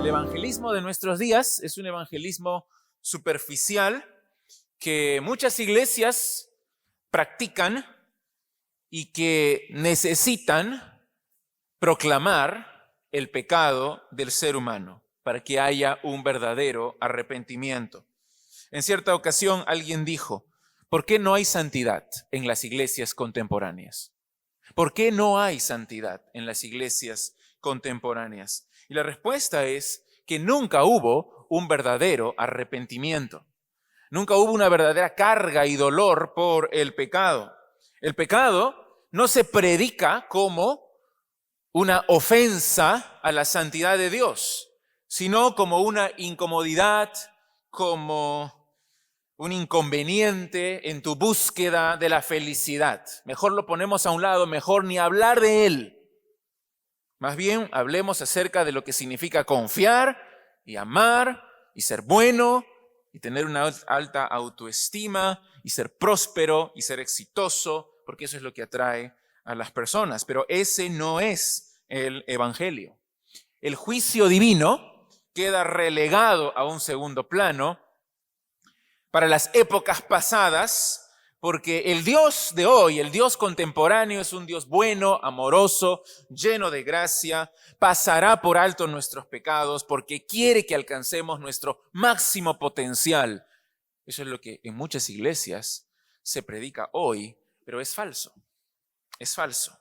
El evangelismo de nuestros días es un evangelismo superficial que muchas iglesias practican y que necesitan proclamar el pecado del ser humano para que haya un verdadero arrepentimiento. En cierta ocasión alguien dijo, ¿por qué no hay santidad en las iglesias contemporáneas? ¿Por qué no hay santidad en las iglesias contemporáneas? Y la respuesta es que nunca hubo un verdadero arrepentimiento. Nunca hubo una verdadera carga y dolor por el pecado. El pecado no se predica como una ofensa a la santidad de Dios, sino como una incomodidad, como un inconveniente en tu búsqueda de la felicidad. Mejor lo ponemos a un lado, mejor ni hablar de él. Más bien, hablemos acerca de lo que significa confiar y amar y ser bueno y tener una alta autoestima y ser próspero y ser exitoso, porque eso es lo que atrae a las personas. Pero ese no es el evangelio. El juicio divino queda relegado a un segundo plano para las épocas pasadas, porque el Dios de hoy, el Dios contemporáneo, es un Dios bueno, amoroso, lleno de gracia, pasará por alto nuestros pecados porque quiere que alcancemos nuestro máximo potencial. Eso es lo que en muchas iglesias se predica hoy, pero es falso, es falso.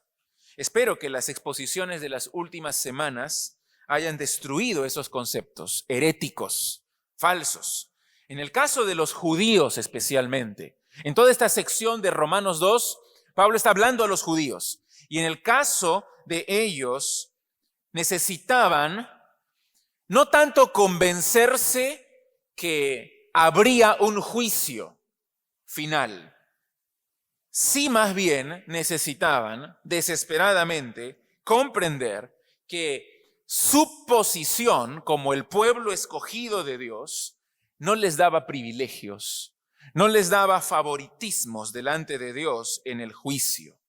Espero que las exposiciones de las últimas semanas hayan destruido esos conceptos heréticos, falsos. En el caso de los judíos especialmente, en toda esta sección de Romanos 2, Pablo está hablando a los judíos. Y en el caso de ellos, necesitaban no tanto convencerse que habría un juicio final, sí más bien necesitaban desesperadamente comprender que su posición como el pueblo escogido de Dios no les daba privilegios, no les daba favoritismos delante de Dios en el juicio.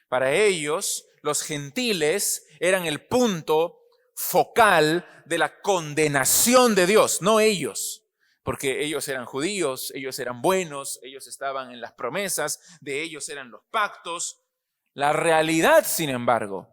Para ellos, los gentiles eran el punto focal de la condenación de Dios, no ellos, porque ellos eran judíos, ellos eran buenos, ellos estaban en las promesas, de ellos eran los pactos. La realidad, sin embargo,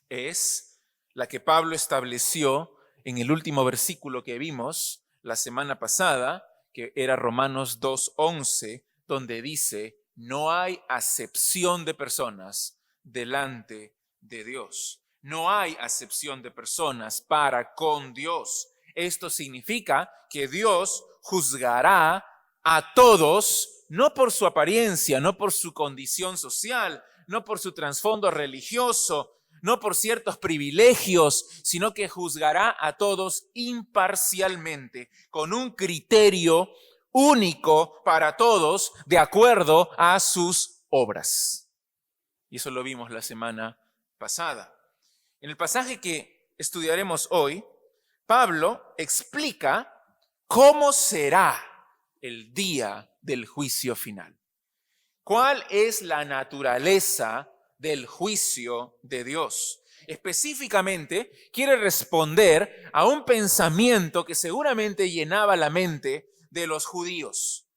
es la que Pablo estableció en el último versículo que vimos la semana pasada, que era Romanos 2:11, donde dice, no hay acepción de personas delante de Dios. No hay acepción de personas para con Dios. Esto significa que Dios juzgará a todos, no por su apariencia, no por su condición social, no por su trasfondo religioso, no por ciertos privilegios, sino que juzgará a todos imparcialmente, con un criterio único para todos, de acuerdo a sus obras. Y eso lo vimos la semana pasada. En el pasaje que estudiaremos hoy, Pablo explica cómo será el día del juicio final. ¿Cuál es la naturaleza del juicio de Dios? Específicamente, quiere responder a un pensamiento que seguramente llenaba la mente de los judíos.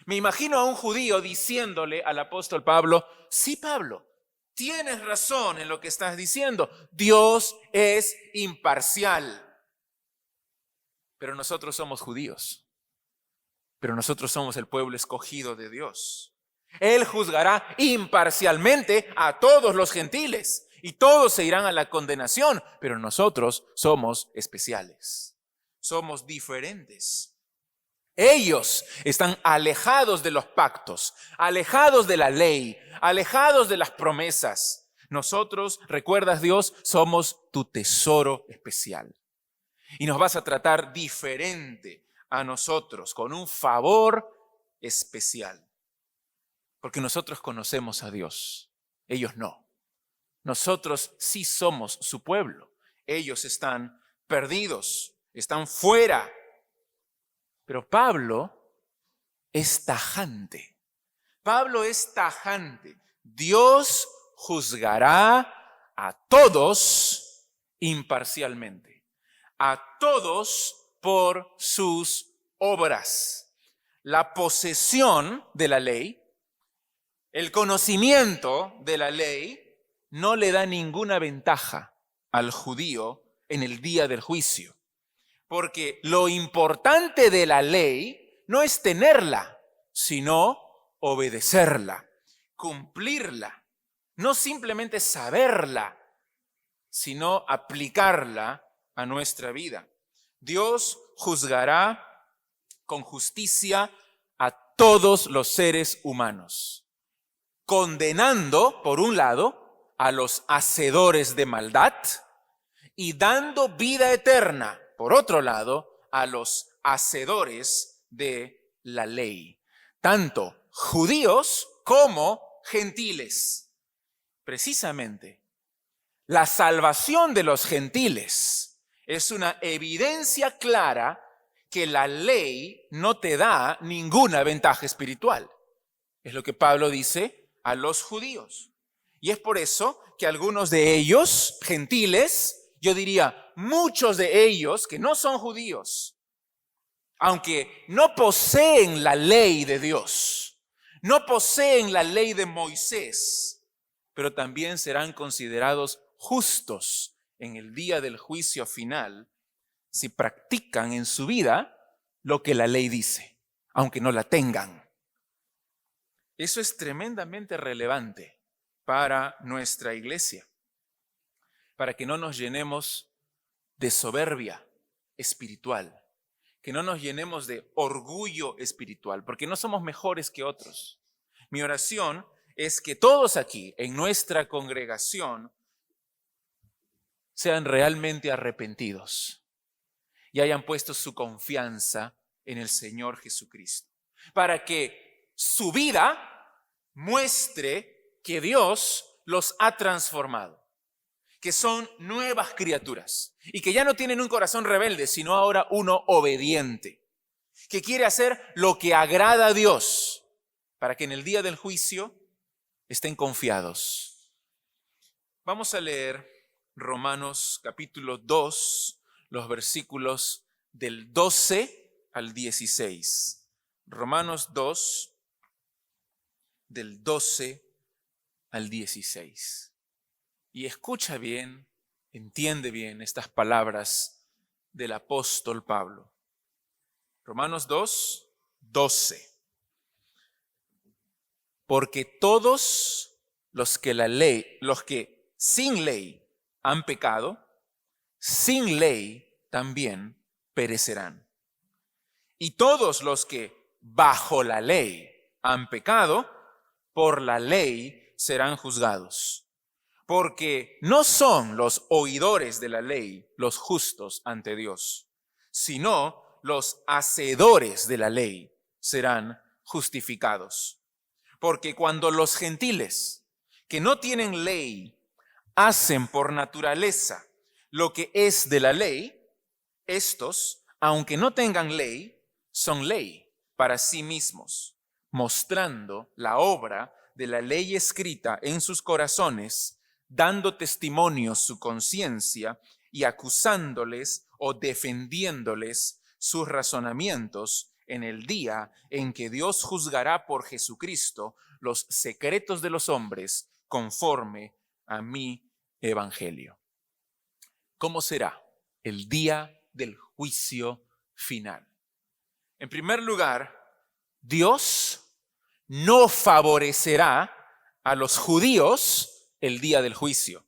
Me imagino a un judío diciéndole al apóstol Pablo, sí, Pablo, tienes razón en lo que estás diciendo. Dios es imparcial. Pero nosotros somos judíos. Pero nosotros somos el pueblo escogido de Dios. Él juzgará imparcialmente a todos los gentiles y todos se irán a la condenación, pero nosotros somos especiales, somos diferentes. Ellos están alejados de los pactos, alejados de la ley, alejados de las promesas. Nosotros, recuerdas Dios, somos tu tesoro especial y nos vas a tratar diferente a nosotros, con un favor especial. Porque nosotros conocemos a Dios, ellos no. Nosotros sí somos su pueblo. Ellos están perdidos, están fuera. Pero Pablo es tajante. Pablo es tajante. Dios juzgará a todos imparcialmente. a todos por sus obras. La posesión de la ley, el conocimiento de la ley, no le da ninguna ventaja al judío en el día del juicio. Porque lo importante de la ley no es tenerla, sino obedecerla, cumplirla. No simplemente saberla, sino aplicarla a nuestra vida. Dios juzgará con justicia a todos los seres humanos, condenando, por un lado, a los hacedores de maldad y dando vida eterna, por otro lado, a los hacedores de la ley, tanto judíos como gentiles. Precisamente, la salvación de los gentiles es una evidencia clara que la ley no te da ninguna ventaja espiritual. Es lo que Pablo dice a los judíos. Y es por eso que algunos de ellos, gentiles, yo diría muchos de ellos que no son judíos, aunque no poseen la ley de Dios, no poseen la ley de Moisés, pero también serán considerados justos en el día del juicio final si practican en su vida lo que la ley dice, aunque no la tengan. Eso es tremendamente relevante para nuestra iglesia, para que no nos llenemos de soberbia espiritual, que no nos llenemos de orgullo espiritual, porque no somos mejores que otros. Mi oración es que todos aquí en nuestra congregación sean realmente arrepentidos y hayan puesto su confianza en el Señor Jesucristo, para que su vida muestre que Dios los ha transformado, que son nuevas criaturas y que ya no tienen un corazón rebelde, sino ahora uno obediente, que quiere hacer lo que agrada a Dios, para que en el día del juicio estén confiados. Vamos a leer Romanos capítulo 2, los versículos del 12 al 16. Romanos 2, del 12 al 16. Y escucha bien, entiende bien estas palabras del apóstol Pablo. Romanos 2, 12. Porque todos los que sin ley han pecado, sin ley también perecerán. Y todos los que bajo la ley han pecado, por la ley serán juzgados. Porque no son los oidores de la ley los justos ante Dios, sino los hacedores de la ley serán justificados. Porque cuando los gentiles que no tienen ley hacen por naturaleza lo que es de la ley, estos, aunque no tengan ley, son ley para sí mismos, mostrando la obra de la ley escrita en sus corazones, dando testimonio su conciencia y acusándoles o defendiéndoles sus razonamientos en el día en que Dios juzgará por Jesucristo los secretos de los hombres conforme a mi evangelio. ¿Cómo será el día del juicio final? En primer lugar, Dios no favorecerá a los judíos el día del juicio,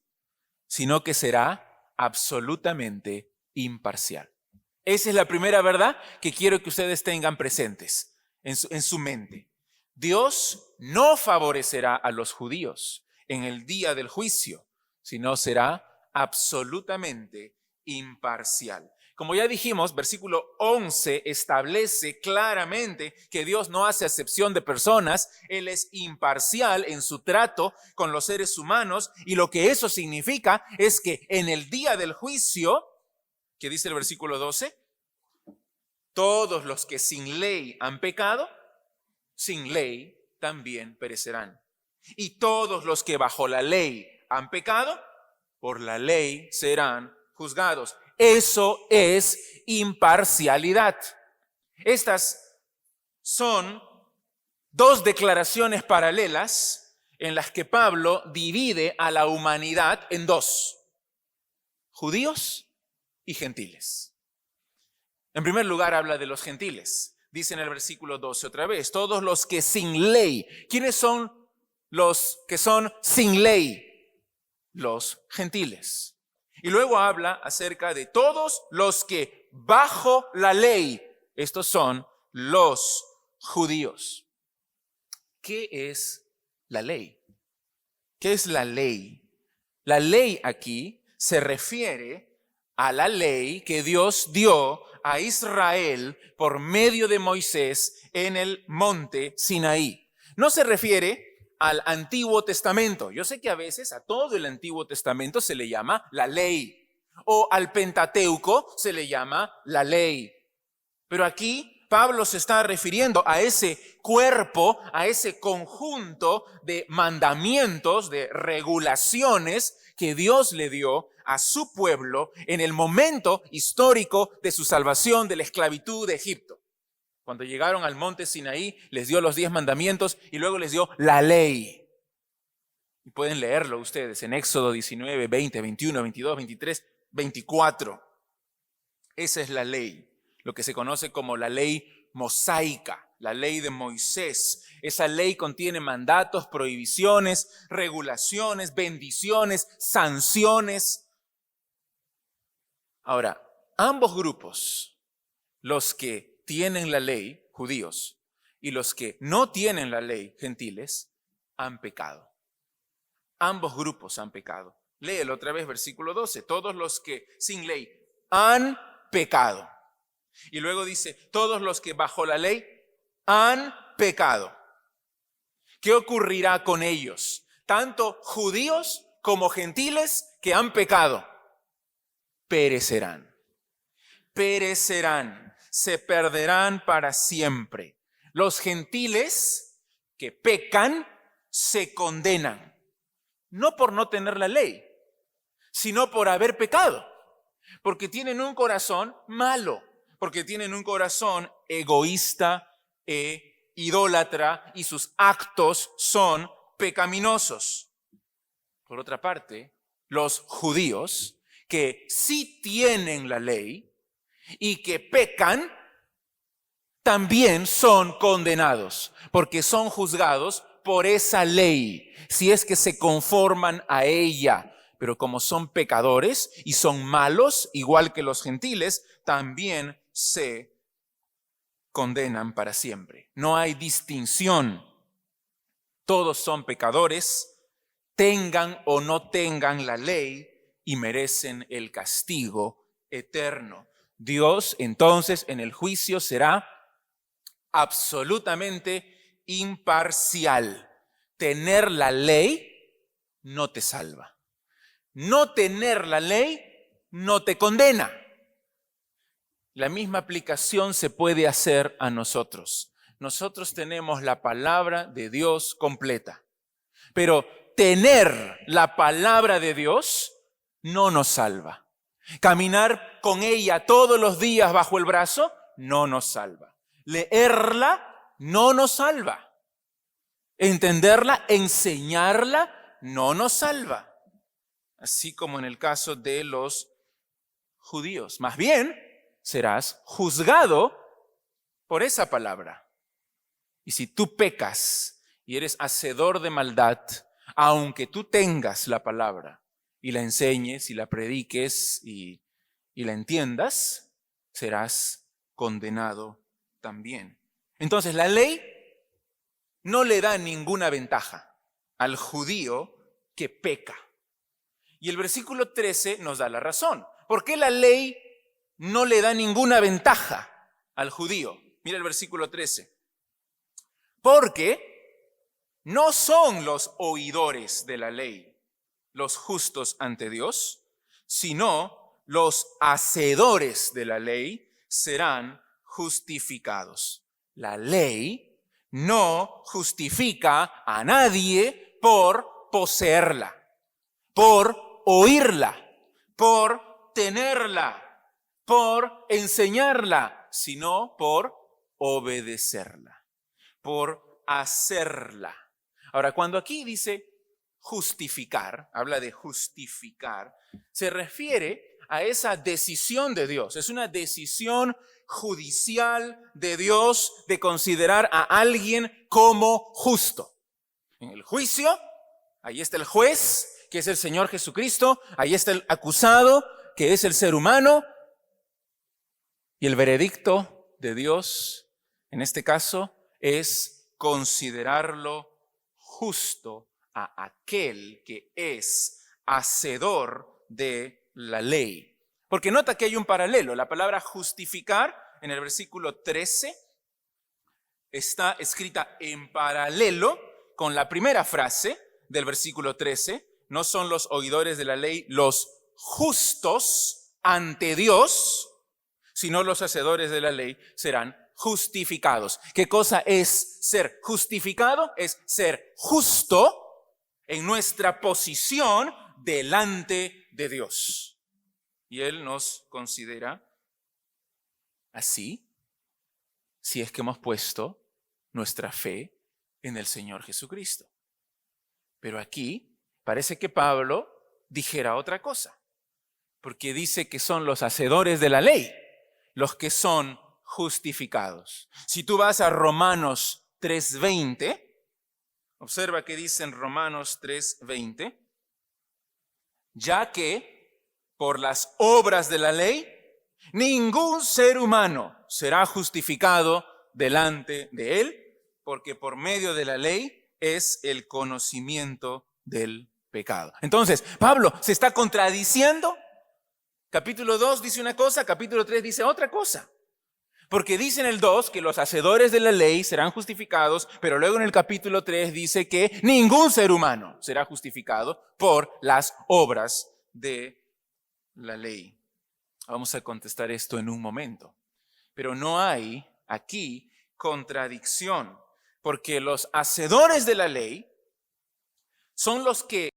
sino que será absolutamente imparcial. Esa es la primera verdad que quiero que ustedes tengan presentes en su mente. Dios no favorecerá a los judíos en el día del juicio, sino será absolutamente imparcial. Como ya dijimos, versículo 11 establece claramente que Dios no hace acepción de personas, Él es imparcial en su trato con los seres humanos, y lo que eso significa es que en el día del juicio, ¿qué dice el versículo 12? Todos los que sin ley han pecado, sin ley también perecerán. Y todos los que bajo la ley han pecado, por la ley serán juzgados. Eso es imparcialidad. Estas son dos declaraciones paralelas en las que Pablo divide a la humanidad en dos: judíos y gentiles. En primer lugar, habla de los gentiles. Dice en el versículo 12 otra vez: todos los que sin ley. ¿Quiénes son los que son sin ley? Los gentiles. Y luego habla acerca de todos los que bajo la ley. Estos son los judíos. ¿Qué es la ley? ¿Qué es la ley? La ley aquí se refiere a la ley que Dios dio a Israel por medio de Moisés en el monte Sinaí. No se refiere al Antiguo Testamento. Yo sé que a veces a todo el Antiguo Testamento se le llama la ley, o al Pentateuco se le llama la ley. Pero aquí Pablo se está refiriendo a ese cuerpo, a ese conjunto de mandamientos, de regulaciones que Dios le dio a su pueblo en el momento histórico de su salvación de la esclavitud de Egipto. Cuando llegaron al monte Sinaí, les dio los 10 mandamientos y luego les dio la ley. Y pueden leerlo ustedes en Éxodo 19, 20, 21, 22, 23, 24. Esa es la ley, lo que se conoce como la ley mosaica, la ley de Moisés. Esa ley contiene mandatos, prohibiciones, regulaciones, bendiciones, sanciones. Ahora, ambos grupos, los que tienen la ley, judíos, y los que no tienen la ley, gentiles, han pecado. Ambos grupos han pecado. Léelo otra vez, versículo 12. Todos los que sin ley han pecado. Y luego dice, todos los que bajo la ley han pecado. ¿Qué ocurrirá con ellos? Tanto judíos como gentiles que han pecado. Perecerán. Perecerán. Se perderán para siempre. Los gentiles que pecan se condenan. No por no tener la ley, sino por haber pecado. Porque tienen un corazón malo. Porque tienen un corazón egoísta e idólatra y sus actos son pecaminosos. Por otra parte, los judíos que sí tienen la ley y que pecan, también son condenados, porque son juzgados por esa ley, si es que se conforman a ella. Pero como son pecadores y son malos, igual que los gentiles, también se condenan para siempre. No hay distinción. Todos son pecadores, tengan o no tengan la ley, y merecen el castigo eterno. Dios entonces en el juicio será absolutamente imparcial. Tener la ley no te salva. No tener la ley no te condena. La misma aplicación se puede hacer a nosotros. Nosotros tenemos la palabra de Dios completa, pero tener la palabra de Dios no nos salva. Caminar con ella todos los días bajo el brazo no nos salva. Leerla no nos salva. Entenderla, enseñarla no nos salva. Así como en el caso de los judíos. Más bien, serás juzgado por esa palabra. Y si tú pecas y eres hacedor de maldad, aunque tú tengas la palabra y la enseñes y la prediques y la entiendas, serás condenado también. Entonces, la ley no le da ninguna ventaja al judío que peca. Y el versículo 13 nos da la razón. ¿Por qué la ley no le da ninguna ventaja al judío? Mira el versículo 13. Porque no son los oidores de la ley los justos ante Dios, sino los hacedores de la ley serán justificados. La ley no justifica a nadie por poseerla, por oírla, por tenerla. por enseñarla, sino por obedecerla, por hacerla. Ahora, cuando aquí dice justificar, habla de justificar, se refiere a esa decisión de Dios. Es una decisión judicial de Dios de considerar a alguien como justo. En el juicio, ahí está el juez, que es el Señor Jesucristo, ahí está el acusado, que es el ser humano, y el veredicto de Dios, en este caso, es considerarlo justo a aquel que es hacedor de la ley. Porque nota que hay un paralelo. La palabra justificar en el versículo 13 está escrita en paralelo con la primera frase del versículo 13. No son los oidores de la ley los justos ante Dios, sino los hacedores de la ley serán justificados. ¿Qué cosa es ser justificado? Es ser justo en nuestra posición delante de Dios. Y Él nos considera así, si es que hemos puesto nuestra fe en el Señor Jesucristo. Pero aquí parece que Pablo dijera otra cosa, porque dice que son los hacedores de la ley los que son justificados. Si tú vas a Romanos 3:20, observa que dice en Romanos 3:20, ya que por las obras de la ley, ningún ser humano será justificado delante de él, porque por medio de la ley es el conocimiento del pecado. Entonces, Pablo se está contradiciendo. Capítulo 2 dice una cosa, capítulo 3 dice otra cosa. Porque dice en el 2 que los hacedores de la ley serán justificados, pero luego en el capítulo 3 dice que ningún ser humano será justificado por las obras de la ley. Vamos a contestar esto en un momento. Pero no hay aquí contradicción, porque los hacedores de la ley son los que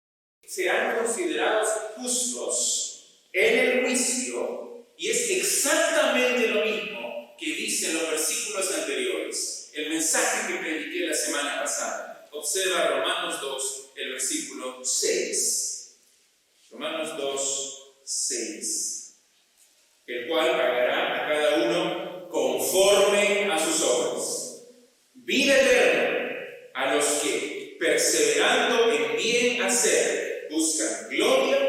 serán considerados justos en el juicio, y es exactamente lo mismo que dicen los versículos anteriores. El mensaje que prediqué la semana pasada. Observa Romanos 2, el versículo 6. Romanos 2, 6. El cual pagará a cada uno conforme a sus obras. Vida eterna a los que, perseverando en bien hacer, buscan gloria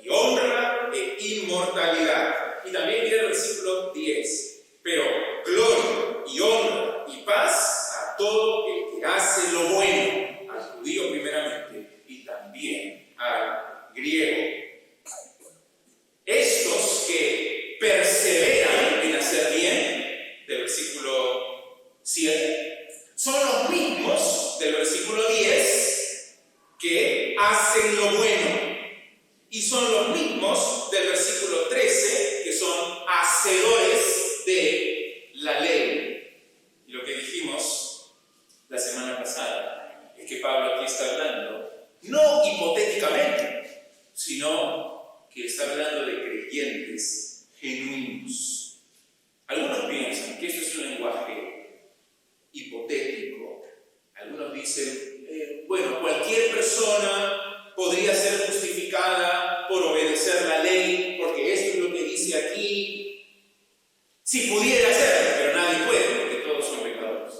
y honra e inmortalidad. Y también viene el versículo 10. Pero gloria y honra y paz a todo el que hace lo bueno, al judío primeramente y también al griego. Estos que perseveran en hacer bien, del versículo 7, son los mismos del versículo 10 que hacen lo bueno. Y son los mismos del versículo 13 que son hacedores de la ley. Y lo que dijimos la semana pasada es que Pablo aquí está hablando, no hipotéticamente, sino que está hablando de creyentes genuinos. Algunos piensan que esto es un lenguaje hipotético. Algunos dicen, bueno, cualquier persona podría ser justificada por obedecer la ley, porque esto es lo que dice aquí. Si pudiera hacerlo, pero nadie puede, porque todos son pecadores.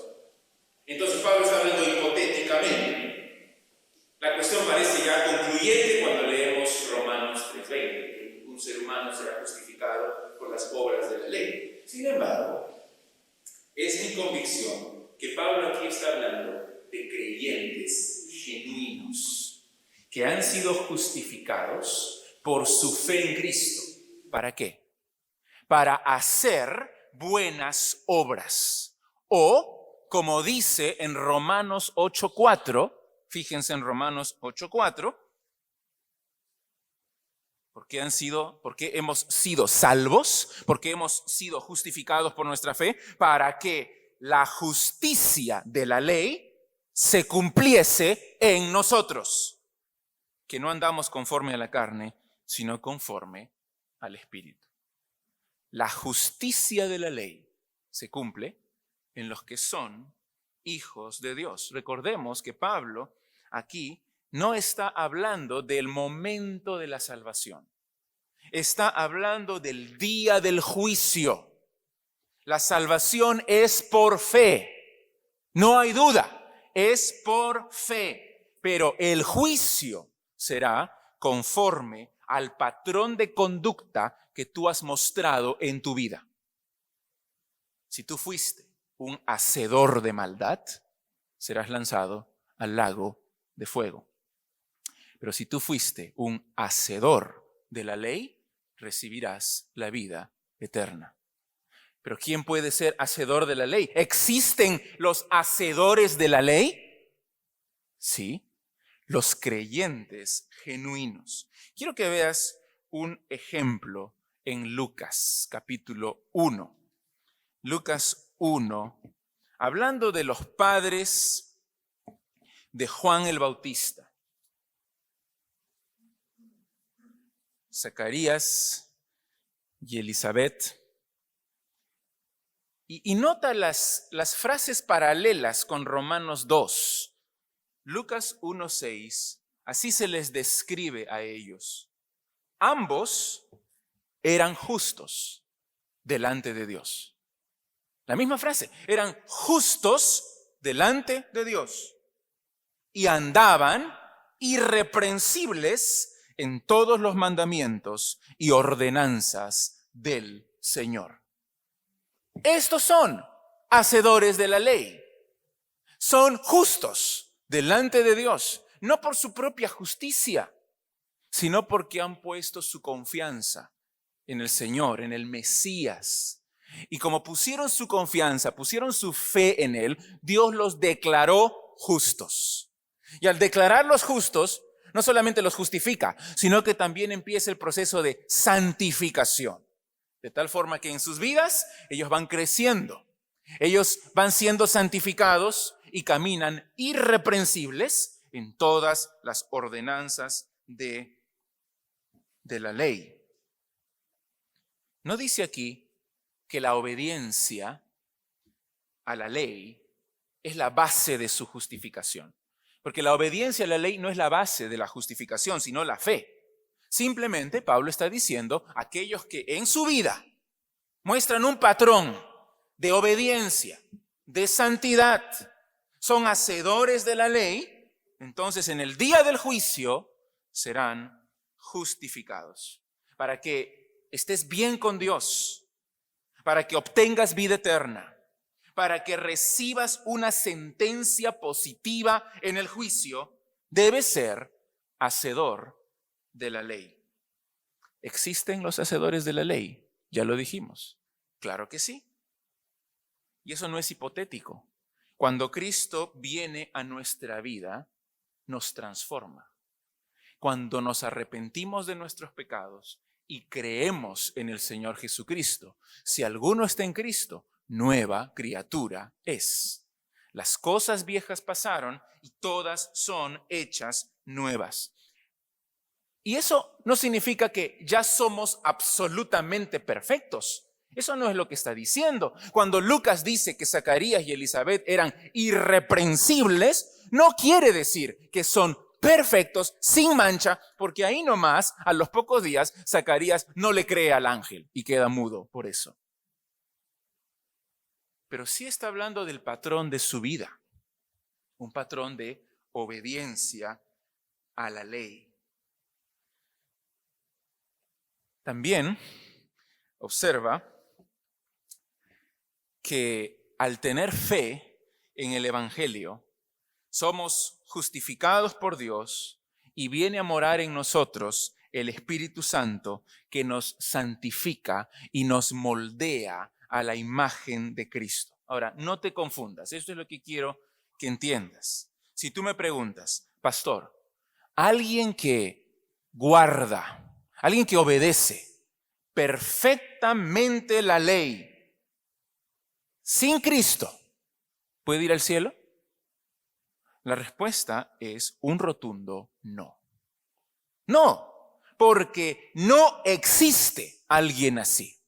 Entonces Pablo está hablando hipotéticamente. La cuestión parece ya concluyente cuando leemos Romanos 3:20, que un ser humano será justificado por las obras de la ley. Sin embargo, es mi convicción que Pablo aquí está hablando de creyentes genuinos, que han sido justificados por su fe en Cristo. ¿Para qué? Para hacer buenas obras. O, como dice en Romanos 8:4, fíjense en Romanos 8:4, porque hemos sido salvos, porque hemos sido justificados por nuestra fe, para que la justicia de la ley se cumpliese en nosotros, que no andamos conforme a la carne, sino conforme al Espíritu. la justicia de la ley se cumple en los que son hijos de Dios. Recordemos que Pablo aquí no está hablando del momento de la salvación. Está hablando del día del juicio. La salvación es por fe. No hay duda, es por fe. Pero el juicio será conforme al patrón de conducta que tú has mostrado en tu vida. Si tú fuiste un hacedor de maldad, serás lanzado al lago de fuego. Pero si tú fuiste un hacedor de la ley, recibirás la vida eterna. Pero ¿quién puede ser hacedor de la ley? ¿Existen los hacedores de la ley? Sí, los creyentes genuinos. Quiero que veas un ejemplo en Lucas, capítulo 1. Lucas 1, hablando de los padres de Juan el Bautista. Zacarías y Elizabeth. Y nota las frases paralelas con Romanos 2. Lucas 1:6, así se les describe a ellos. Ambos eran justos delante de Dios. La misma frase, eran justos delante de Dios y andaban irreprensibles en todos los mandamientos y ordenanzas del Señor. Estos son hacedores de la ley. Son justos delante de Dios, no por su propia justicia, sino porque han puesto su confianza en el Señor, en el Mesías. Y como pusieron su confianza, pusieron su fe en Él, Dios los declaró justos. Y al declararlos justos, no solamente los justifica, sino que también empieza el proceso de santificación. De tal forma que en sus vidas ellos van creciendo. Ellos van siendo santificados y caminan irreprensibles en todas las ordenanzas de la ley. No dice aquí que la obediencia a la ley es la base de su justificación. Porque la obediencia a la ley no es la base de la justificación, sino la fe. Simplemente Pablo está diciendo, aquellos que en su vida muestran un patrón de obediencia, de santidad, son hacedores de la ley, entonces en el día del juicio serán justificados. Para que estés bien con Dios, para que obtengas vida eterna, para que recibas una sentencia positiva en el juicio, debes ser hacedor de la ley. ¿Existen los hacedores de la ley? Ya lo dijimos. Claro que sí. Y eso no es hipotético. Cuando Cristo viene a nuestra vida, nos transforma. Cuando nos arrepentimos de nuestros pecados y creemos en el Señor Jesucristo, si alguno está en Cristo, nueva criatura es. Las cosas viejas pasaron y todas son hechas nuevas. Y eso no significa que ya somos absolutamente perfectos. Eso no es lo que está diciendo. Cuando Lucas dice que Zacarías y Elizabeth eran irreprensibles, no quiere decir que son perfectos, sin mancha, porque ahí nomás, a los pocos días, Zacarías no le cree al ángel y queda mudo por eso. Pero sí está hablando del patrón de su vida, un patrón de obediencia a la ley. También observa que al tener fe en el Evangelio, somos justificados por Dios y viene a morar en nosotros el Espíritu Santo que nos santifica y nos moldea a la imagen de Cristo. Ahora, no te confundas, esto es lo que quiero que entiendas. Si tú me preguntas, pastor, alguien que guarda, alguien que obedece perfectamente la ley, sin Cristo, ¿puede ir al cielo? La respuesta es un rotundo no. No, porque no existe alguien así.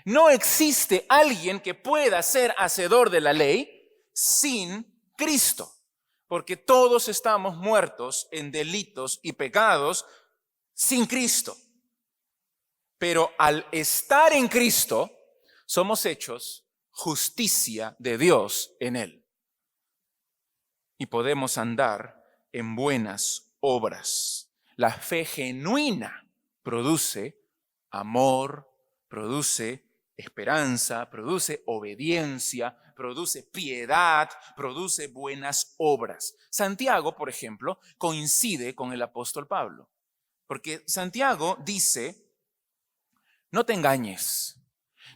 No existe alguien que pueda ser hacedor de la ley sin Cristo, porque todos estamos muertos en delitos y pecados sin Cristo. Pero al estar en Cristo, somos hechos justicia de Dios en Él. Y podemos andar en buenas obras. La fe genuina produce amor, produce esperanza, produce obediencia, produce piedad, produce buenas obras. Santiago, por ejemplo, coincide con el apóstol Pablo, porque Santiago dice: no te engañes,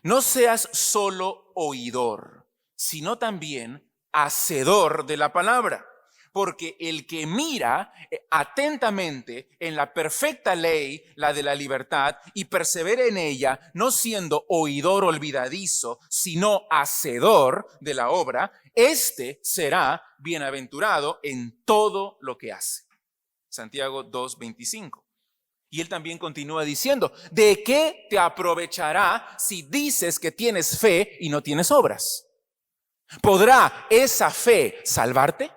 no seas solo oidor, sino también hacedor de la palabra. Porque el que mira atentamente en la perfecta ley, la de la libertad, y persevera en ella, no siendo oidor olvidadizo, sino hacedor de la obra, éste será bienaventurado en todo lo que hace. Santiago 2:25. Y él también continúa diciendo: ¿de qué te aprovechará si dices que tienes fe y no tienes obras? ¿Podrá esa fe salvarte?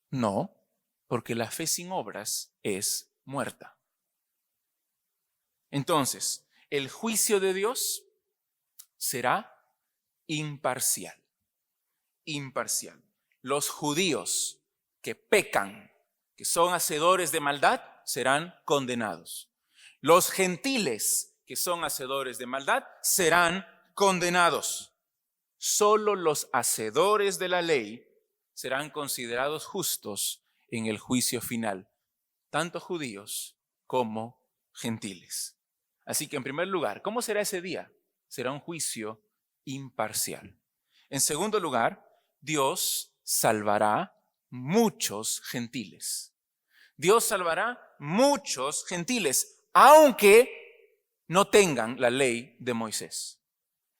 No, porque la fe sin obras es muerta. Entonces, el juicio de Dios será imparcial. Imparcial. Los judíos que pecan, que son hacedores de maldad, serán condenados. Los gentiles que son hacedores de maldad serán condenados. Solo los hacedores de la ley serán considerados justos en el juicio final, tanto judíos como gentiles. Así que en primer lugar, ¿cómo será ese día? Será un juicio imparcial. En segundo lugar, Dios salvará muchos gentiles. Dios salvará muchos gentiles, aunque no tengan la ley de Moisés.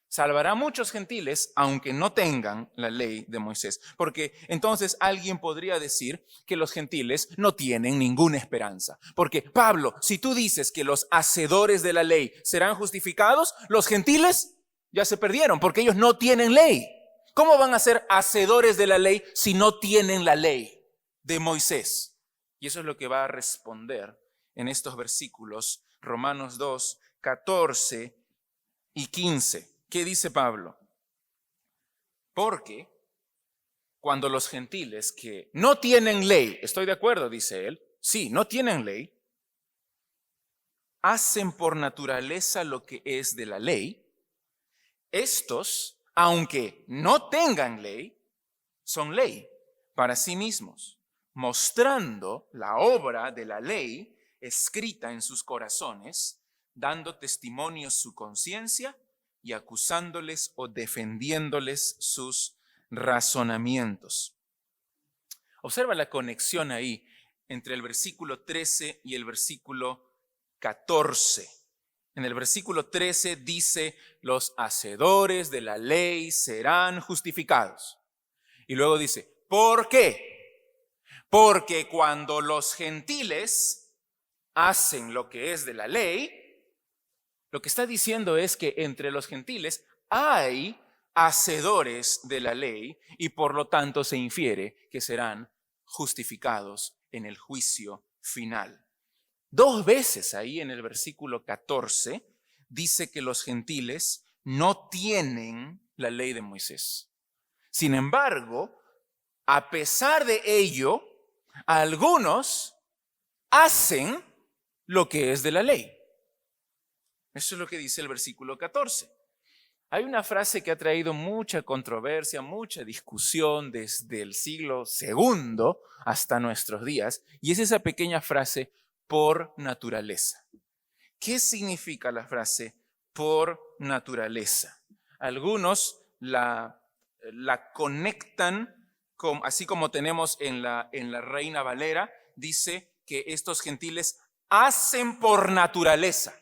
Salvará muchos gentiles aunque no tengan la ley de Moisés. Porque entonces alguien podría decir que los gentiles no tienen ninguna esperanza. Porque, Pablo, si tú dices que los hacedores de la ley serán justificados, los gentiles ya se perdieron porque ellos no tienen ley. ¿Cómo van a ser hacedores de la ley si no tienen la ley de Moisés? Y eso es lo que va a responder en estos versículos, Romanos 2, 14 y 15. ¿Qué dice Pablo? Porque cuando los gentiles que no tienen ley, estoy de acuerdo, dice él, sí, no tienen ley, hacen por naturaleza lo que es de la ley, estos, aunque no tengan ley, son ley para sí mismos, mostrando la obra de la ley escrita en sus corazones, dando testimonio su conciencia y acusándoles o defendiéndoles sus razonamientos. Observa la conexión ahí entre el versículo 13 y el versículo 14. En el versículo 13 dice: los hacedores de la ley serán justificados. Y luego dice: ¿por qué? Porque cuando los gentiles hacen lo que es de la ley, lo que está diciendo es que entre los gentiles hay hacedores de la ley y por lo tanto se infiere que serán justificados en el juicio final. 2 veces ahí en el versículo 14 dice que los gentiles no tienen la ley de Moisés. Sin embargo, a pesar de ello, algunos hacen lo que es de la ley. Eso es lo que dice el versículo 14. Hay una frase que ha traído mucha controversia, mucha discusión desde el siglo II hasta nuestros días, y es esa pequeña frase: por naturaleza. ¿Qué significa la frase por naturaleza? Algunos la conectan, así como tenemos en la Reina Valera, dice que estos gentiles hacen por naturaleza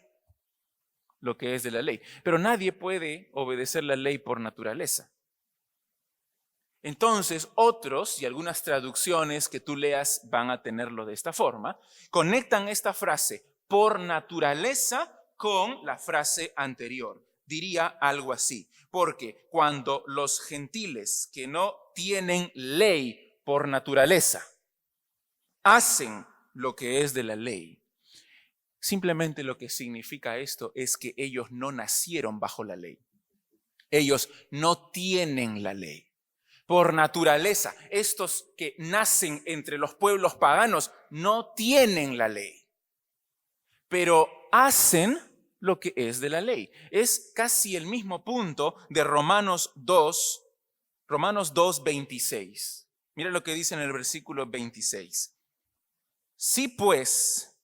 lo que es de la ley. Pero nadie puede obedecer la ley por naturaleza. Entonces, otros y algunas traducciones que tú leas van a tenerlo de esta forma. Conectan esta frase por naturaleza con la frase anterior. diría algo así. Porque cuando los gentiles que no tienen ley por naturaleza hacen lo que es de la ley, simplemente lo que significa esto es que ellos no nacieron bajo la ley. Ellos no tienen la ley. Por naturaleza, estos que nacen entre los pueblos paganos no tienen la ley, pero hacen lo que es de la ley. Es casi el mismo punto de Romanos 2:26. Mira lo que dice en el versículo 26. Si pues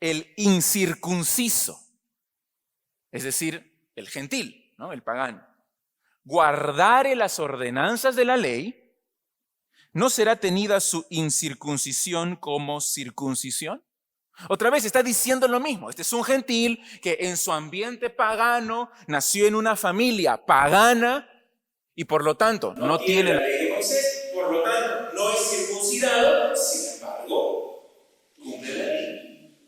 el incircunciso, es decir, el gentil, ¿no? El pagano, guardare las ordenanzas de la ley, ¿no será tenida su incircuncisión como circuncisión? Otra vez está diciendo lo mismo. Este es un gentil que en su ambiente pagano nació en una familia pagana y por lo tanto no tiene la ley de Moisés, por lo tanto no es circuncidado, sin embargo, cumple la ley.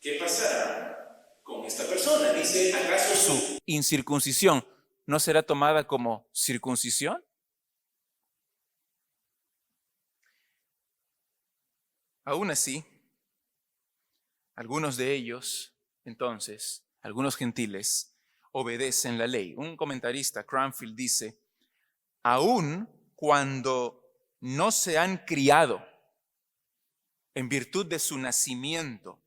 ¿Qué pasará con esta persona? Dice, ¿acaso su incircuncisión no será tomada como circuncisión? Aún así, algunos de ellos, entonces, algunos gentiles, obedecen la ley. Un comentarista, Cranfield, dice, aun cuando no se han criado en virtud de su nacimiento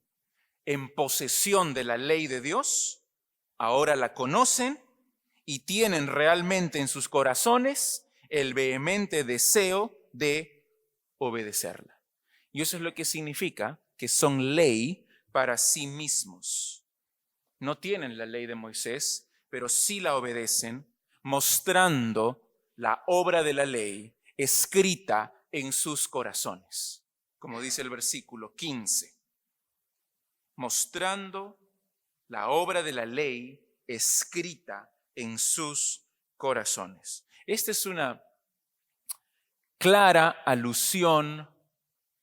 en posesión de la ley de Dios, ahora la conocen y tienen realmente en sus corazones el vehemente deseo de obedecerla. Y eso es lo que significa que son ley para sí mismos. No tienen la ley de Moisés, pero sí la obedecen, mostrando la obra de la ley escrita en sus corazones. Como dice el versículo 15, mostrando la obra de la ley escrita en sus corazones. Esta es una clara alusión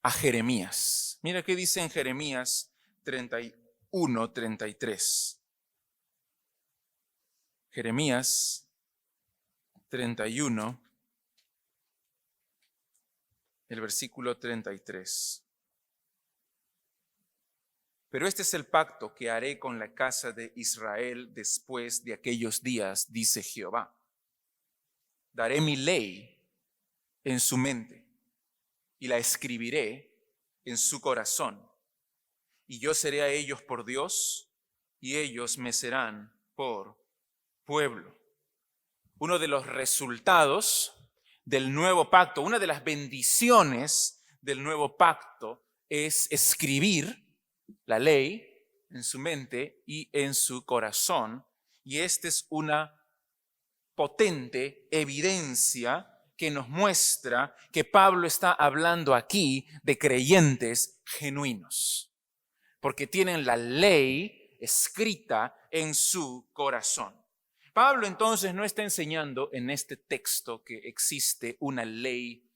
a Jeremías. Mira qué dice en Jeremías 31:33. Jeremías 31, el versículo 33. Pero este es el pacto que haré con la casa de Israel después de aquellos días, dice Jehová. Daré mi ley en su mente y la escribiré en su corazón. Y yo seré a ellos por Dios y ellos me serán por pueblo. Uno de los resultados del nuevo pacto, una de las bendiciones del nuevo pacto es escribir la ley en su mente y en su corazón. Y esta es una potente evidencia que nos muestra que Pablo está hablando aquí de creyentes genuinos, porque tienen la ley escrita en su corazón. Pablo entonces no está enseñando en este texto que existe una ley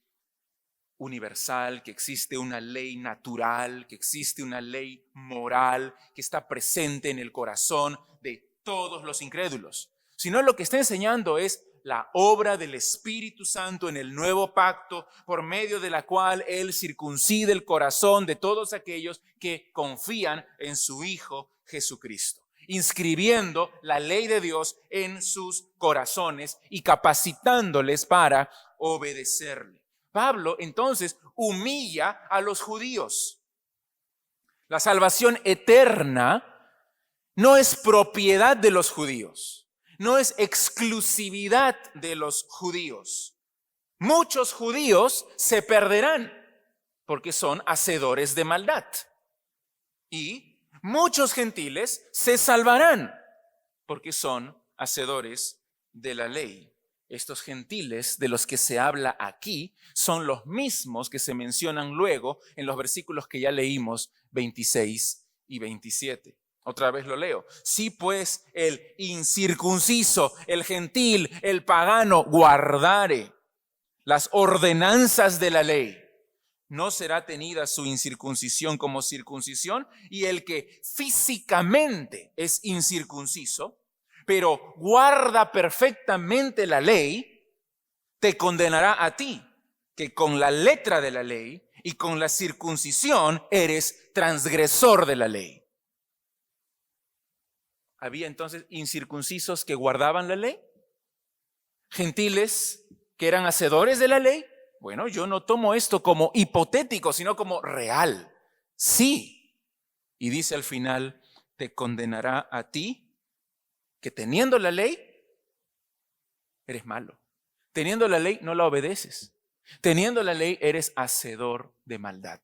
universal, que existe una ley natural, que existe una ley moral que está presente en el corazón de todos los incrédulos, sino lo que está enseñando es la obra del Espíritu Santo en el nuevo pacto, por medio de la cual Él circuncide el corazón de todos aquellos que confían en su Hijo Jesucristo, inscribiendo la ley de Dios en sus corazones y capacitándoles para obedecerle. Pablo entonces humilla a los judíos. La salvación eterna no es propiedad de los judíos. No es exclusividad de los judíos. Muchos judíos se perderán porque son hacedores de maldad. Y muchos gentiles se salvarán porque son hacedores de la ley. Estos gentiles de los que se habla aquí son los mismos que se mencionan luego en los versículos que ya leímos, 26 y 27. Otra vez lo leo. Si pues el incircunciso, el gentil, el pagano guardare las ordenanzas de la ley, ¿no será tenida su incircuncisión como circuncisión? Y el que físicamente es incircunciso pero guarda perfectamente la ley, te condenará a ti, que con la letra de la ley y con la circuncisión eres transgresor de la ley. ¿Había entonces incircuncisos que guardaban la ley? ¿Gentiles que eran hacedores de la ley? Bueno, yo no tomo esto como hipotético, sino como real. Sí. Y dice al final, te condenará a ti, que teniendo la ley, eres malo. Teniendo la ley, no la obedeces. Teniendo la ley, eres hacedor de maldad.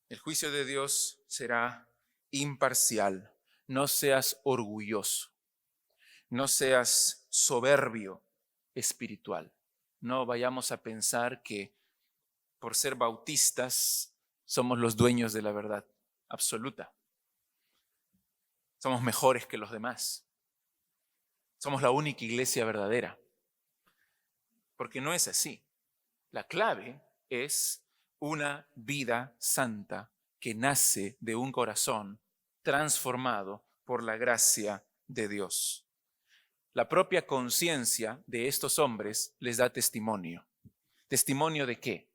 El juicio de Dios será imparcial. No seas orgulloso. No seas soberbio espiritual. No vayamos a pensar que por ser bautistas somos los dueños de la verdad absoluta. Somos mejores que los demás. Somos la única iglesia verdadera. Porque no es así. La clave es una vida santa que nace de un corazón transformado por la gracia de Dios. La propia conciencia de estos hombres les da testimonio. ¿Testimonio de qué?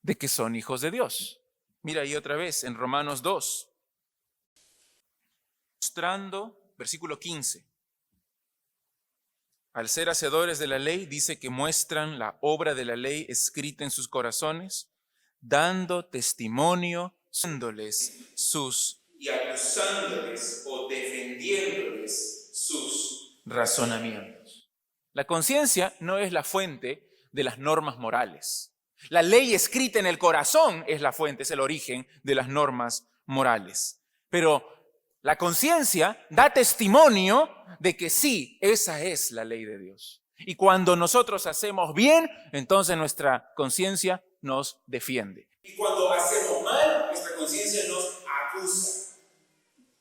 De que son hijos de Dios. Mira ahí otra vez en Romanos 2. Mostrando, versículo 15. Al ser hacedores de la ley, dice que muestran la obra de la ley escrita en sus corazones, dando testimonio, dándoles sus y acusándoles o defendiéndoles sus razonamientos. La conciencia no es la fuente de las normas morales. La ley escrita en el corazón es la fuente, es el origen de las normas morales. Pero la conciencia da testimonio de que sí, esa es la ley de Dios. Y cuando nosotros hacemos bien, entonces nuestra conciencia nos defiende. Y cuando hacemos mal, nuestra conciencia nos acusa.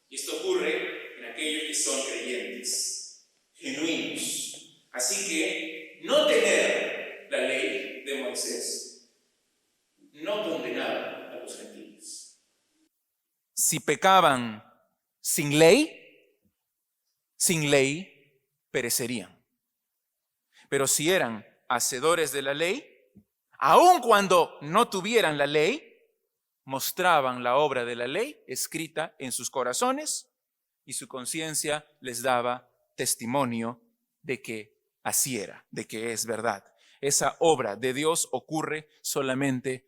Y esto ocurre en aquellos que son creyentes, genuinos. Así que no tener la ley de Moisés no condenaba a los gentiles. Si pecaban sin ley perecerían. Pero si eran hacedores de la ley, aun cuando no tuvieran la ley, mostraban la obra de la ley escrita en sus corazones y su conciencia les daba testimonio de que así era, de que es verdad. Esa obra de Dios ocurre solamente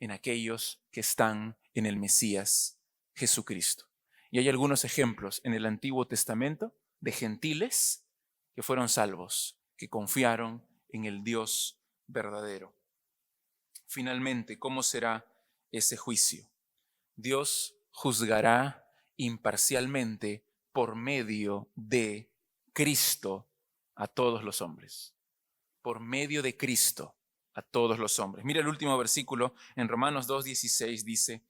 en aquellos que están en el Mesías Jesucristo. Y hay algunos ejemplos en el Antiguo Testamento de gentiles que fueron salvos, que confiaron en el Dios verdadero. Finalmente, ¿cómo será ese juicio? Dios juzgará imparcialmente por medio de Cristo a todos los hombres. Por medio de Cristo a todos los hombres. Mira el último versículo en Romanos 2:16 dice,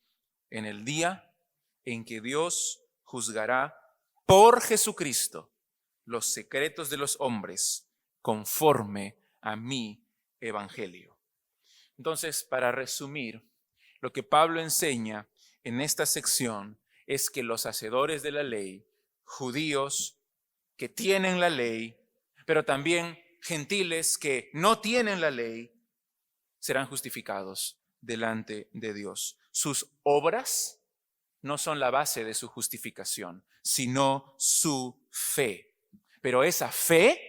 en el día en que Dios juzgará por Jesucristo los secretos de los hombres conforme a mi evangelio. Entonces, para resumir, lo que Pablo enseña en esta sección es que los hacedores de la ley, judíos que tienen la ley, pero también gentiles que no tienen la ley, serán justificados delante de Dios. Sus obras no son la base de su justificación, sino su fe. Pero esa fe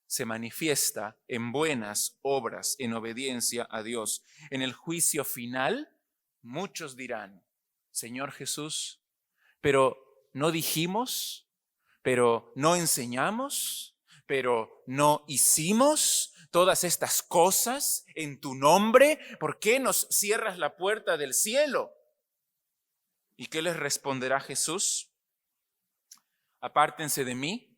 se manifiesta en buenas obras, en obediencia a Dios. En el juicio final, muchos dirán, Señor Jesús, pero no dijimos, pero no enseñamos, pero no hicimos todas estas cosas en tu nombre. ¿Por qué nos cierras la puerta del cielo? ¿Y qué les responderá Jesús? Apártense de mí,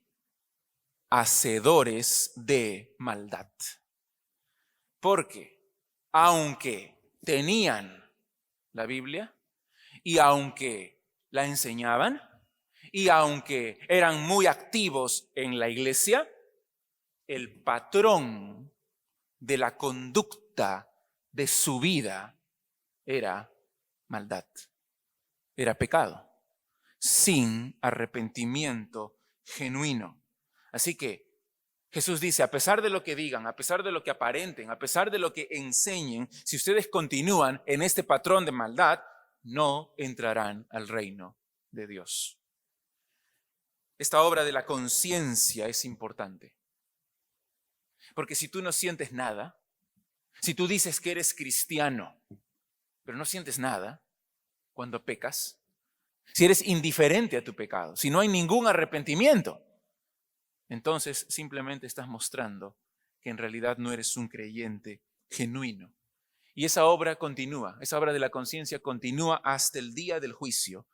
hacedores de maldad. Porque aunque tenían la Biblia y aunque la enseñaban y aunque eran muy activos en la iglesia, el patrón de la conducta de su vida era maldad, era pecado. sin arrepentimiento genuino. Así que Jesús dice, a pesar de lo que digan, a pesar de lo que aparenten, a pesar de lo que enseñen, si ustedes continúan en este patrón de maldad, no entrarán al reino de Dios. Esta obra de la conciencia es importante. Porque si tú no sientes nada, si tú dices que eres cristiano, pero no sientes nada cuando pecas, si eres indiferente a tu pecado, si no hay ningún arrepentimiento, entonces simplemente estás mostrando que en realidad no eres un creyente genuino. Y esa obra continúa, esa obra de la conciencia continúa hasta el día del juicio,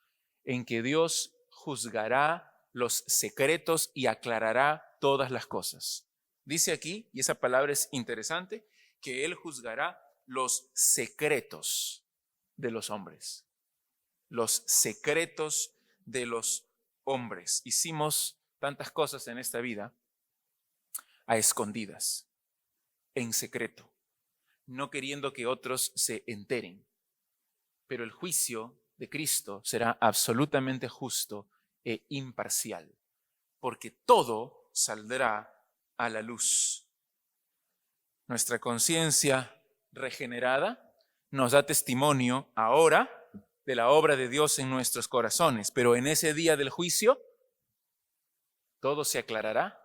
en que Dios juzgará los secretos y aclarará todas las cosas. Dice aquí, y esa palabra es interesante, que Él juzgará los secretos de los hombres. Los secretos de los hombres. Hicimos tantas cosas en esta vida a escondidas, en secreto, no queriendo que otros se enteren. Pero el juicio de Cristo será absolutamente justo e imparcial, porque todo saldrá a la luz. Nuestra conciencia regenerada nos da testimonio ahora de la obra de Dios en nuestros corazones, pero en ese día del juicio todo se aclarará,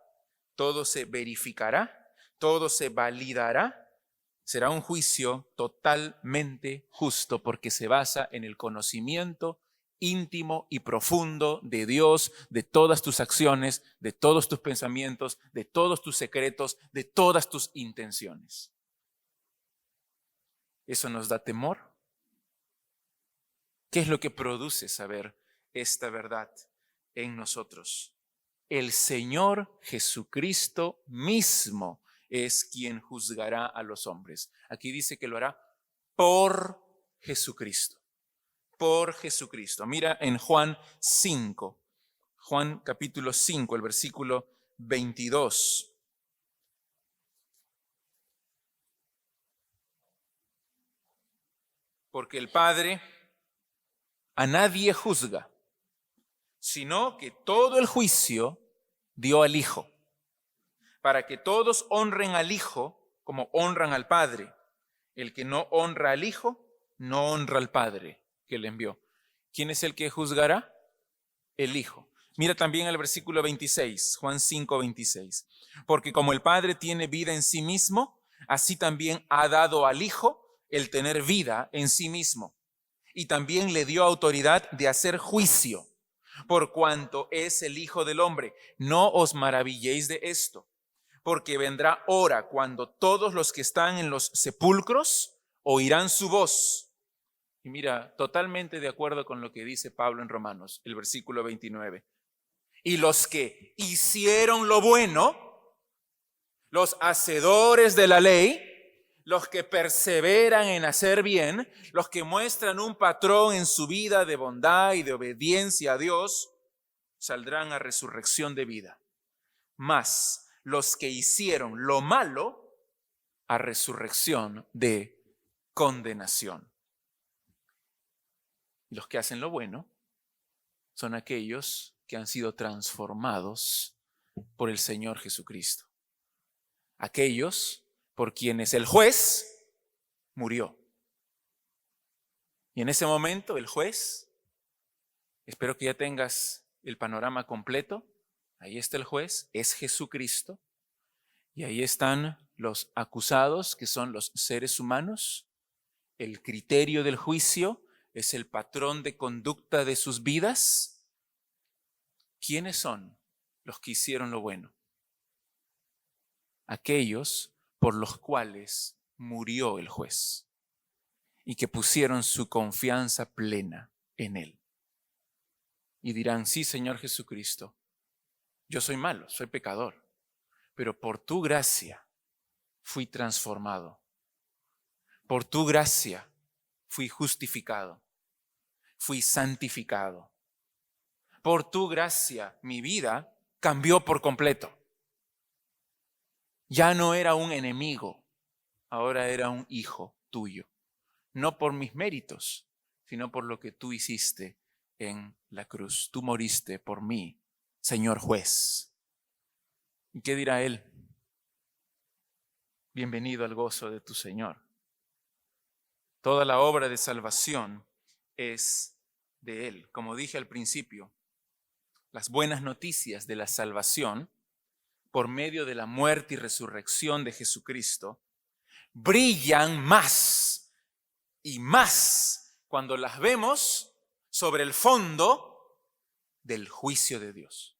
todo se verificará, todo se validará. Será un juicio totalmente justo porque se basa en el conocimiento íntimo y profundo de Dios, de todas tus acciones, de todos tus pensamientos, de todos tus secretos, de todas tus intenciones. ¿Eso nos da temor? ¿Qué es lo que produce saber esta verdad en nosotros? El Señor Jesucristo mismo es quien juzgará a los hombres. Aquí dice que lo hará por Jesucristo. Por Jesucristo. Mira en Juan 5, Juan capítulo 5, el versículo 22. Porque el Padre a nadie juzga, sino que todo el juicio dio al Hijo, para que todos honren al Hijo como honran al Padre. El que no honra al Hijo, no honra al Padre que le envió. ¿Quién es el que juzgará? El Hijo. Mira también el versículo 26, Juan 5, 26. Porque como el Padre tiene vida en sí mismo, así también ha dado al Hijo el tener vida en sí mismo. Y también le dio autoridad de hacer juicio, por cuanto es el Hijo del Hombre. No os maravilléis de esto, porque vendrá hora cuando todos los que están en los sepulcros oirán su voz. Y mira, totalmente de acuerdo con lo que dice Pablo en Romanos, el versículo 29. Y los que hicieron lo bueno, los hacedores de la ley, los que perseveran en hacer bien, los que muestran un patrón en su vida de bondad y de obediencia a Dios, saldrán a resurrección de vida. Mas los que hicieron lo malo, a resurrección de condenación. Y los que hacen lo bueno son aquellos que han sido transformados por el Señor Jesucristo. Aquellos por quienes el juez murió. Y en ese momento el juez, espero que ya tengas el panorama completo, ahí está el juez, es Jesucristo, y ahí están los acusados, que son los seres humanos. El criterio del juicio es el patrón de conducta de sus vidas. ¿Quiénes son los que hicieron lo bueno? Aquellos por los cuales murió el juez y que pusieron su confianza plena en él. Y dirán, sí, Señor Jesucristo, yo soy malo, soy pecador, pero por tu gracia fui transformado. Por tu gracia fui justificado, fui santificado. Por tu gracia mi vida cambió por completo. Ya no era un enemigo, ahora era un hijo tuyo. No por mis méritos, sino por lo que tú hiciste en la cruz. Tú moriste por mí, Señor juez. ¿Y qué dirá Él? Bienvenido al gozo de tu Señor. Toda la obra de salvación es de Él. Como dije al principio, las buenas noticias de la salvación por medio de la muerte y resurrección de Jesucristo brillan más y más cuando las vemos sobre el fondo del juicio de Dios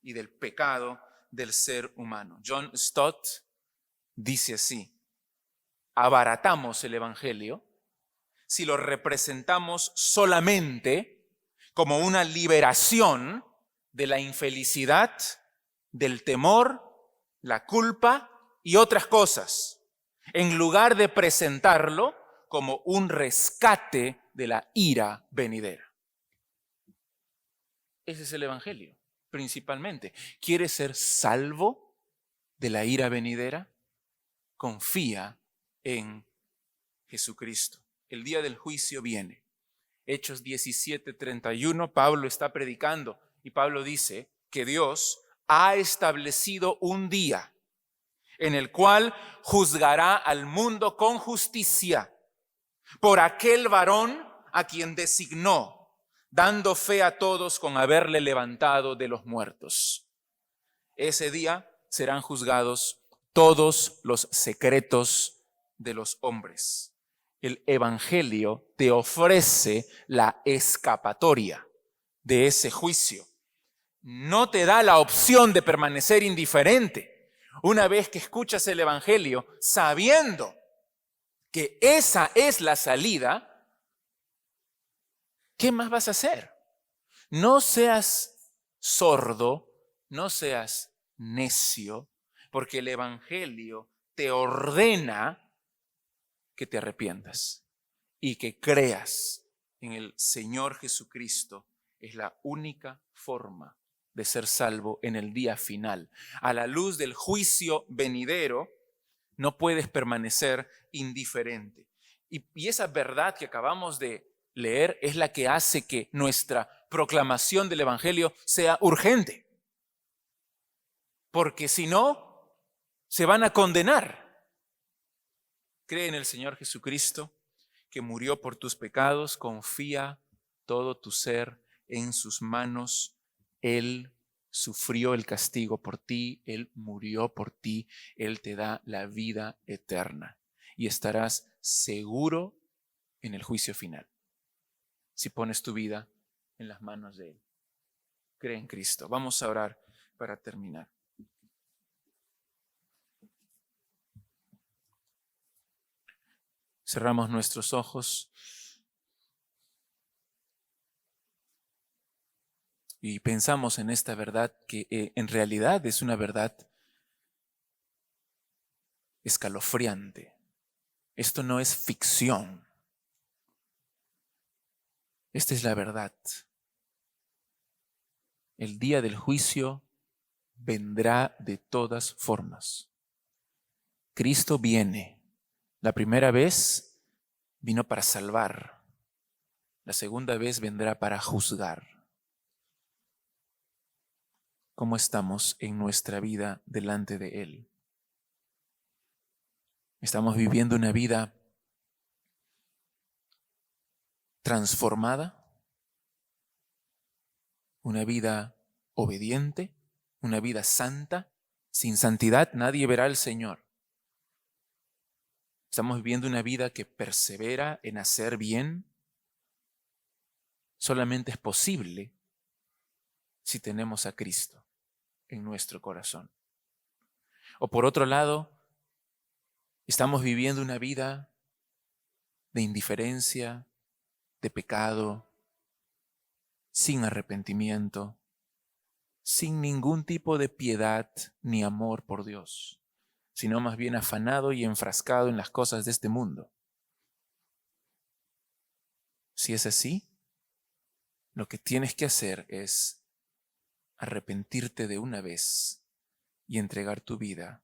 y del pecado del ser humano. John Stott dice así: abaratamos el Evangelio si lo representamos solamente como una liberación de la infelicidad, del temor, la culpa y otras cosas, en lugar de presentarlo como un rescate de la ira venidera. Ese es el Evangelio, principalmente. ¿Quieres ser salvo de la ira venidera? Confía en Jesucristo. El día del juicio viene. Hechos 17:31, Pablo está predicando y Pablo dice que Dios ha establecido un día en el cual juzgará al mundo con justicia por aquel varón a quien designó, dando fe a todos con haberle levantado de los muertos. Ese día serán juzgados todos los secretos de los hombres. El Evangelio te ofrece la escapatoria de ese juicio. No te da la opción de permanecer indiferente. Una vez que escuchas el Evangelio, sabiendo que esa es la salida, ¿qué más vas a hacer? No seas sordo, no seas necio, porque el Evangelio te ordena que te arrepientas y que creas en el Señor Jesucristo. Es la única forma de ser salvo en el día final. A la luz del juicio venidero, no puedes permanecer indiferente. Y esa verdad que acabamos de leer es la que hace que nuestra proclamación del Evangelio sea urgente. Porque si no, se van a condenar. Cree en el Señor Jesucristo, que murió por tus pecados, confía todo tu ser en sus manos. Él sufrió el castigo por ti, Él murió por ti, Él te da la vida eterna y estarás seguro en el juicio final si pones tu vida en las manos de Él. Cree en Cristo. Vamos a orar para terminar. Cerramos nuestros ojos y pensamos en esta verdad que en realidad es una verdad escalofriante. Esto no es ficción. Esta es la verdad. El día del juicio vendrá de todas formas. Cristo viene. La primera vez vino para salvar. La segunda vez vendrá para juzgar. ¿Cómo estamos en nuestra vida delante de Él? ¿Estamos viviendo una vida transformada? ¿Una vida obediente? ¿Una vida santa? Sin santidad nadie verá al Señor. ¿Estamos viviendo una vida que persevera en hacer bien? Solamente es posible si tenemos a Cristo en nuestro corazón. O por otro lado, estamos viviendo una vida de indiferencia, de pecado, sin arrepentimiento, sin ningún tipo de piedad ni amor por Dios, sino más bien afanado y enfrascado en las cosas de este mundo. Si es así, lo que tienes que hacer es arrepentirte de una vez y entregar tu vida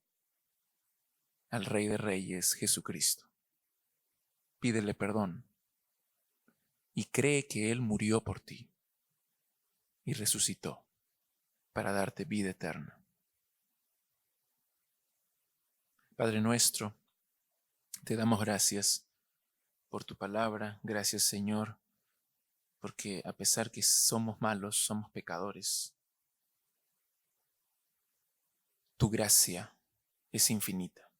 al Rey de Reyes, Jesucristo. Pídele perdón. y cree que Él murió por ti y resucitó para darte vida eterna. Padre nuestro, te damos gracias por tu palabra. Gracias, Señor, porque a pesar que somos malos, somos pecadores, tu gracia es infinita.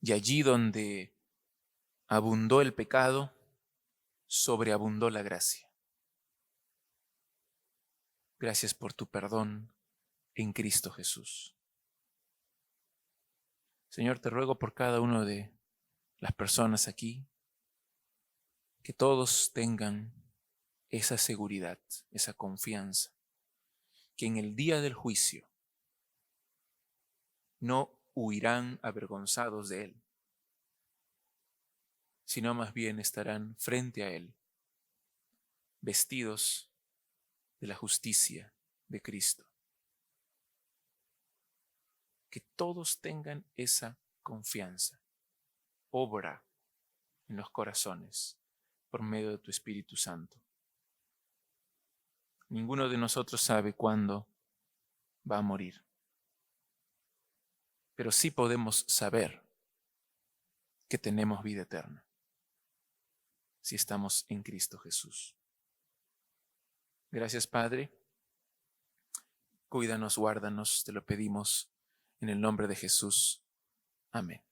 Y allí donde abundó el pecado, sobreabundó la gracia. Gracias por tu perdón en Cristo Jesús. Señor, te ruego por cada una de las personas aquí, que todos tengan esa seguridad, esa confianza, que en el día del juicio no huirán avergonzados de Él, sino más bien estarán frente a Él, vestidos de la justicia de Cristo. Que todos tengan esa confianza. Obra en los corazones por medio de tu Espíritu Santo. Ninguno de nosotros sabe cuándo va a morir, pero sí podemos saber que tenemos vida eterna si estamos en Cristo Jesús. Gracias, Padre. Cuídanos, guárdanos, te lo pedimos en el nombre de Jesús. Amén.